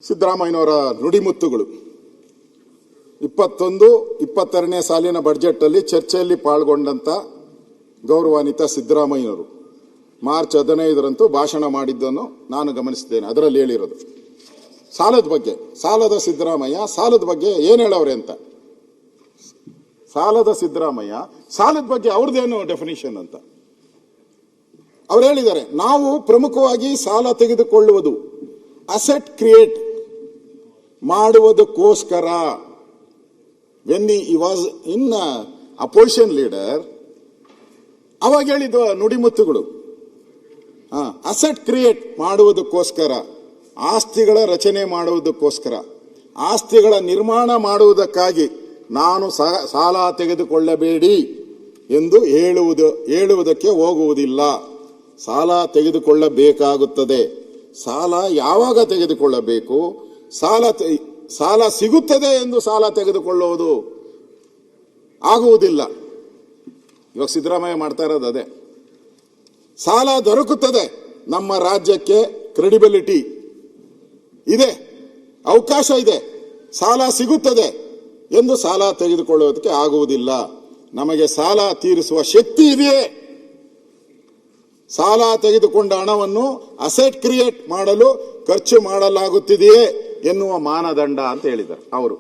ಸಿದ್ದರಾಮಯ್ಯನವರ ನುಡಿಮುತ್ತುಗಳು 21-22ನೇ ಸಾಲಿನ ಬಜೆಟ್ ಅಲ್ಲಿ ಚರ್ಚೆಯಲ್ಲಿ ಪಾಲ್ಗೊಂಡಂತ ಗೌರವಾನ್ವಿತ ಸಿದ್ದರಾಮಯ್ಯನವರು ಮಾರ್ಚ್ 15ರಂದು ಭಾಷಣ ಮಾಡಿದ್ದನ್ನು ನಾನು ಗಮನಿಸಿದ್ದೇನೆ. ಅದರಲ್ಲಿ ಹೇಳಿರೋದು ಸಾಲದ ಬಗ್ಗೆ, ಸಾಲದ ಸಿದ್ದರಾಮಯ್ಯ ಸಾಲದ ಬಗ್ಗೆ ಏನು ಹೇಳವ್ರೆ ಅಂತ. ಸಾಲದ ಸಿದ್ದರಾಮಯ್ಯ ಸಾಲದ ಬಗ್ಗೆ ಅವ್ರದ್ದೇನು ಡೆಫಿನಿಷನ್ ಅಂತ ಅವ್ರು ಹೇಳಿದ್ದಾರೆ. ನಾವು ಪ್ರಮುಖವಾಗಿ ಸಾಲ ತೆಗೆದುಕೊಳ್ಳುವುದು ಅಸೆಟ್ ಕ್ರಿಯೇಟ್ ಮಾಡುವುದಕ್ಕೋಸ್ಕರ. When he was in opposition leader ಅವಾಗ ಹೇಳಿದ ನುಡಿಮುತ್ತುಗಳು ಅಸೆಟ್ ಕ್ರಿಯೇಟ್ ಮಾಡುವುದಕ್ಕೋಸ್ಕರ, ಆಸ್ತಿಗಳ ರಚನೆ ಮಾಡುವುದಕ್ಕೋಸ್ಕರ, ಆಸ್ತಿಗಳ ನಿರ್ಮಾಣ ಮಾಡುವುದಕ್ಕಾಗಿ ನಾನು ಸಾಲ ತೆಗೆದುಕೊಳ್ಳಬೇಡಿ ಎಂದು ಹೇಳುವುದಕ್ಕೆ ಹೋಗುವುದಿಲ್ಲ. ಸಾಲ ತೆಗೆದುಕೊಳ್ಳಬೇಕಾಗುತ್ತದೆ. ಸಾಲ ಯಾವಾಗ ತೆಗೆದುಕೊಳ್ಳಬೇಕು? ಸಾಲ ಸಿಗುತ್ತದೆ ಎಂದು ಸಾಲ ತೆಗೆದುಕೊಳ್ಳುವುದು ಆಗುವುದಿಲ್ಲ. ಇವಾಗ ಸಿದ್ದರಾಮಯ್ಯ ಮಾಡ್ತಾ ಇರೋದು ಅದೇ. ಸಾಲ ದೊರಕುತ್ತದೆ, ನಮ್ಮ ರಾಜ್ಯಕ್ಕೆ ಕ್ರೆಡಿಬಿಲಿಟಿ ಇದೆ, ಅವಕಾಶ ಇದೆ, ಸಾಲ ಸಿಗುತ್ತದೆ ಎಂದು ಸಾಲ ತೆಗೆದುಕೊಳ್ಳುವುದಕ್ಕೆ ಆಗುವುದಿಲ್ಲ. ನಮಗೆ ಸಾಲ ತೀರಿಸುವ ಶಕ್ತಿ ಇದೆಯೇ? ಸಾಲ ತೆಗೆದುಕೊಂಡ ಹಣವನ್ನು ಅಸೆಟ್ ಕ್ರಿಯೇಟ್ ಮಾಡಲು ಖರ್ಚು ಮಾಡಲಾಗುತ್ತಿದೆಯೇ ಎನ್ನುವ ಮಾನದಂಡ ಅಂತ ಹೇಳಿದ್ದಾರೆ ಅವರು.